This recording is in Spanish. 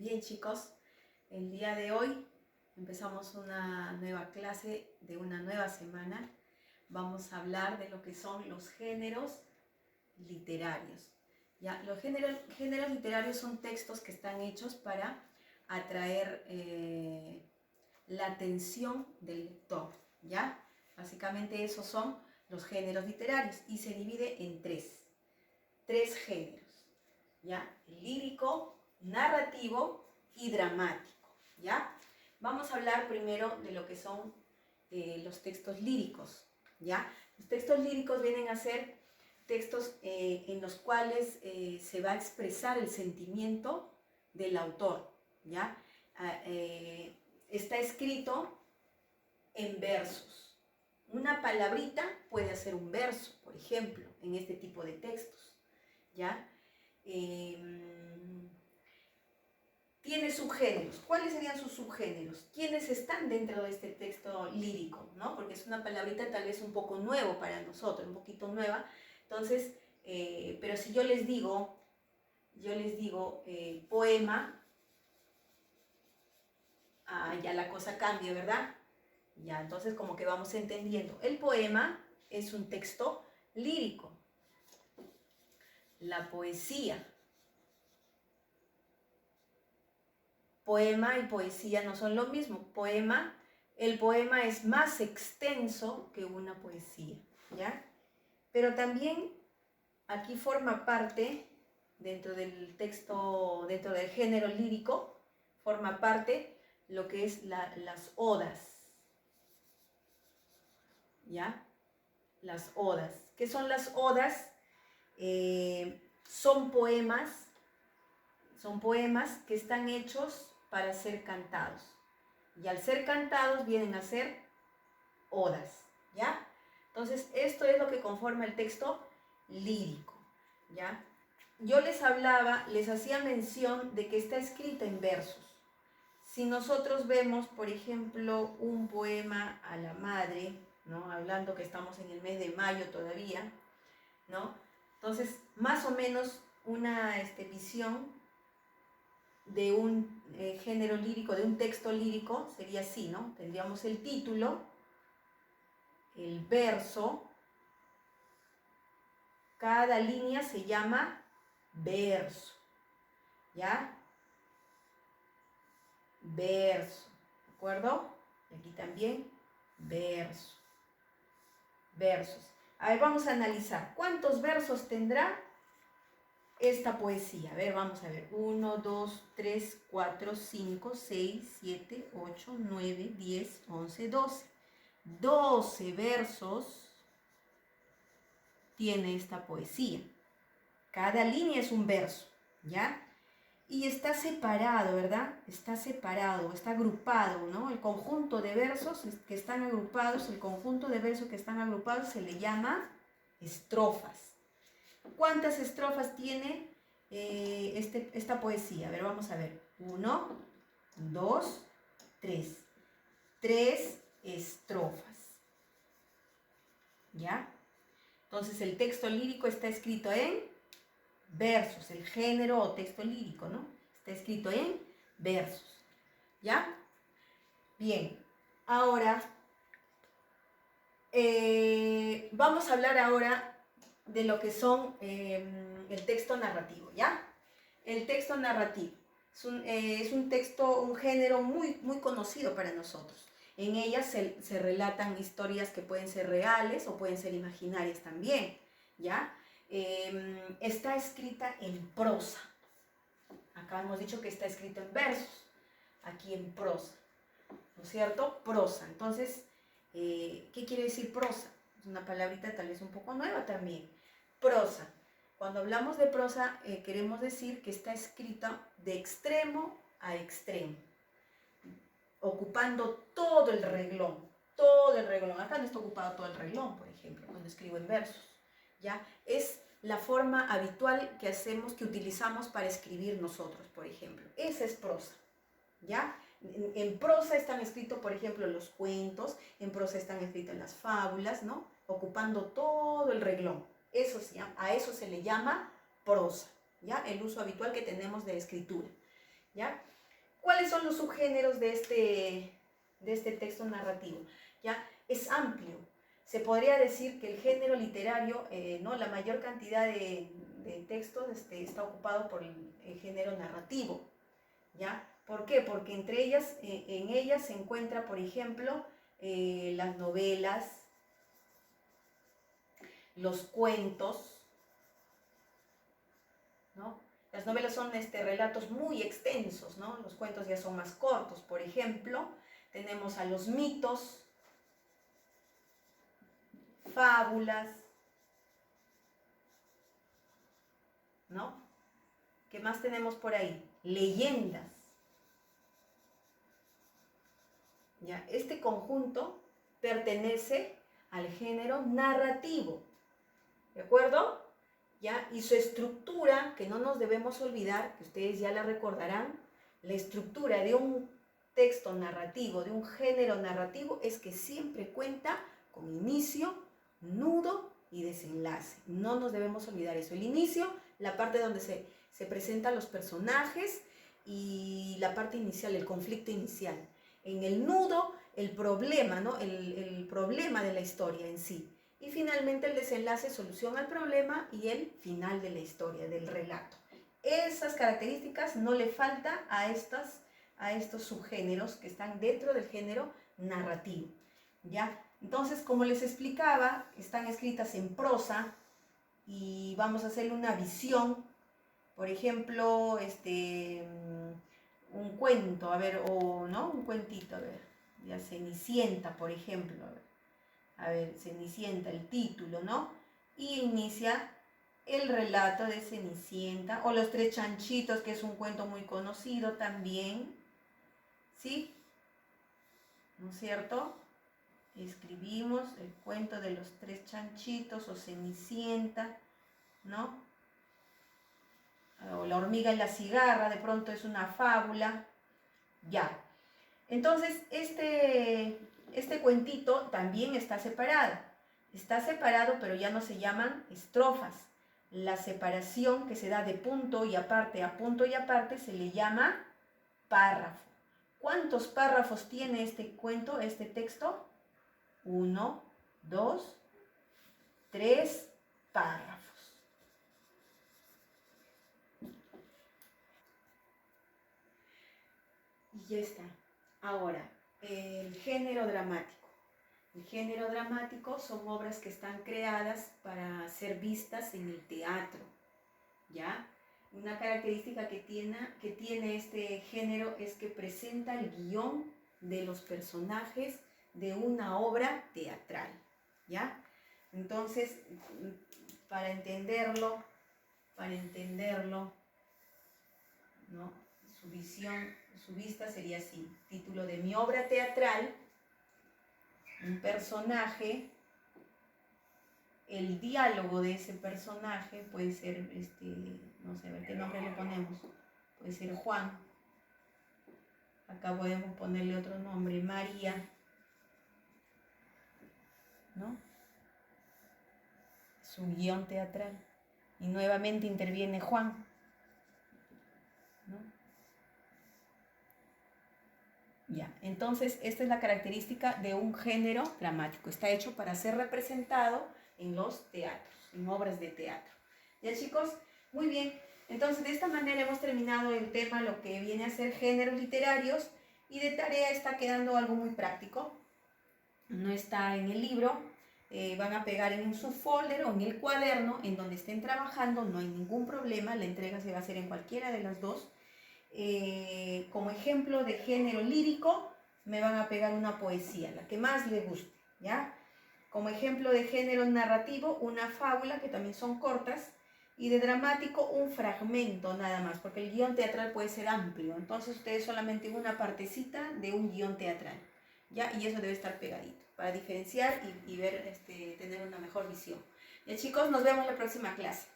Bien, chicos, el día de hoy empezamos una nueva clase de una nueva semana. Vamos a hablar de lo que son los géneros literarios. ¿Ya? Los géneros literarios son textos que están hechos para atraer la atención del lector. ¿Ya? Básicamente esos son los géneros literarios y se divide en tres géneros. ¿Ya? El lírico, narrativo y dramático, ¿ya? Vamos a hablar primero de lo que son los textos líricos, ¿ya? Los textos líricos vienen a ser textos en los cuales se va a expresar el sentimiento del autor, ¿ya? Está escrito en versos. Una palabrita puede hacer un verso, por ejemplo, en este tipo de textos, ¿ya? Tiene subgéneros. ¿Cuáles serían sus subgéneros? ¿Quiénes están dentro de este texto lírico? ¿No? Porque es una palabrita tal vez un poco nuevo para nosotros, un poquito nueva. Entonces, pero si yo les digo poema, ya la cosa cambia, ¿verdad? Ya, entonces como que vamos entendiendo. El poema es un texto lírico. La poesía. Poema y poesía no son lo mismo. El poema es más extenso que una poesía, ¿ya? Pero también aquí forma parte, dentro del texto, dentro del género lírico, forma parte lo que es las odas, ¿ya? Las odas. ¿Qué son las odas? Son poemas que están hechos para ser cantados. Y al ser cantados vienen a ser odas, ¿ya? Entonces, esto es lo que conforma el texto lírico, ¿ya? Yo les hacía mención de que está escrito en versos. Si nosotros vemos, por ejemplo, un poema a la madre, ¿no? Hablando que estamos en el mes de mayo todavía, ¿no? Entonces, más o menos una visión de un género lírico, de un texto lírico, sería así, ¿no? Tendríamos el título, el verso, cada línea se llama verso, ¿ya? Verso, ¿de acuerdo? Y aquí también, verso, versos. A ver, vamos a analizar, ¿cuántos versos tendrá esta poesía? A ver, vamos a ver. 1, 2, 3, 4, 5, 6, 7, 8, 9, 10, 11, 12. 12 versos tiene esta poesía. Cada línea es un verso, ¿ya? Y está separado, ¿verdad? Está separado, está agrupado, ¿no? El conjunto de versos que están agrupados, se le llama estrofas. ¿Cuántas estrofas tiene esta poesía? A ver, vamos a ver. 1, 2, 3. 3 estrofas. ¿Ya? Entonces el texto lírico está escrito en versos, el género o texto lírico, ¿no? Está escrito en versos. ¿Ya? Bien. Ahora, vamos a hablar ahora de lo que son el texto narrativo, ¿ya? El texto narrativo es un texto, un género muy, muy conocido para nosotros. En ellas se relatan historias que pueden ser reales o pueden ser imaginarias también, ¿ya? Está escrita en prosa. Acá hemos dicho que está escrito en versos, aquí en prosa, ¿no es cierto? Prosa. Entonces, ¿qué quiere decir prosa? Es una palabrita tal vez un poco nueva también. Prosa. Cuando hablamos de prosa, queremos decir que está escrita de extremo a extremo, ocupando todo el renglón. Acá no está ocupado todo el renglón, por ejemplo, cuando escribo en versos, ¿ya? Es la forma habitual que utilizamos para escribir nosotros, por ejemplo. Esa es prosa, ¿ya? En prosa están escritos, por ejemplo, los cuentos, en prosa están escritas las fábulas, ¿no? Ocupando todo el renglón. A eso se le llama prosa, ¿ya? El uso habitual que tenemos de escritura. ¿ya? ¿Cuáles son los subgéneros de este texto narrativo? ¿Ya? Es amplio. Se podría decir que el género literario, ¿no? La mayor cantidad de textos está ocupado por el género narrativo, ¿ya? ¿Por qué? Porque en ellas se encuentra, por ejemplo, las novelas, los cuentos, ¿no? Las novelas son relatos muy extensos, ¿no? Los cuentos ya son más cortos. Por ejemplo, tenemos a los mitos, fábulas, ¿no? ¿Qué más tenemos por ahí? Leyendas. ¿Ya? Este conjunto pertenece al género narrativo, ¿de acuerdo? ¿Ya? Y su estructura, que no nos debemos olvidar, que ustedes ya la recordarán, la estructura de un texto narrativo, de un género narrativo, es que siempre cuenta con inicio, nudo y desenlace. No nos debemos olvidar eso. El inicio, la parte donde se presentan los personajes, y la parte inicial, el conflicto inicial. En el nudo, el problema, ¿no? El problema de la historia en sí. Y finalmente el desenlace, solución al problema y el final de la historia, del relato. Esas características no le falta a estos subgéneros que están dentro del género narrativo, ¿ya? Entonces, como les explicaba, están escritas en prosa y vamos a hacerle una visión. Por ejemplo, un cuento, a ver, o no, un cuentito, a ver, ya Cenicienta, por ejemplo, a ver, Cenicienta, el título, ¿no? Y inicia el relato de Cenicienta, o Los Tres Chanchitos, que es un cuento muy conocido también, ¿sí? ¿No es cierto? Escribimos el cuento de Los Tres Chanchitos o Cenicienta, ¿no? O La hormiga y la cigarra, de pronto es una fábula, ya. Entonces, este cuentito también está separado, pero ya no se llaman estrofas. La separación que se da de punto y aparte a punto y aparte se le llama párrafo. ¿Cuántos párrafos tiene este cuento, este texto? 1, 2, 3 párrafos. Y ya está. Ahora, el género dramático. El género dramático son obras que están creadas para ser vistas en el teatro, ¿ya? Una característica que tiene este género es que presenta el guión de los personajes de una obra teatral, ¿ya? Entonces, para entenderlo, ¿no? Su vista sería así: título de mi obra teatral, un personaje, el diálogo de ese personaje puede ser, no sé, a ver qué nombre le ponemos, puede ser Juan, acá podemos ponerle otro nombre, María, ¿no? Su guión teatral, y nuevamente interviene Juan, ¿no? Ya, entonces esta es la característica de un género dramático. Está hecho para ser representado en los teatros, en obras de teatro. ¿Ya, chicos? Muy bien. Entonces, de esta manera hemos terminado el tema, lo que viene a ser géneros literarios, y de tarea está quedando algo muy práctico. No está en el libro, van a pegar en su folder o en el cuaderno en donde estén trabajando, no hay ningún problema, la entrega se va a hacer en cualquiera de las dos. Como ejemplo de género lírico, me van a pegar una poesía, la que más les guste, ¿ya? Como ejemplo de género narrativo, una fábula, que también son cortas, y de dramático, un fragmento nada más, porque el guión teatral puede ser amplio, entonces ustedes solamente una partecita de un guión teatral, ¿ya? Y eso debe estar pegadito, para diferenciar y ver, tener una mejor visión. Ya, chicos, nos vemos en la próxima clase.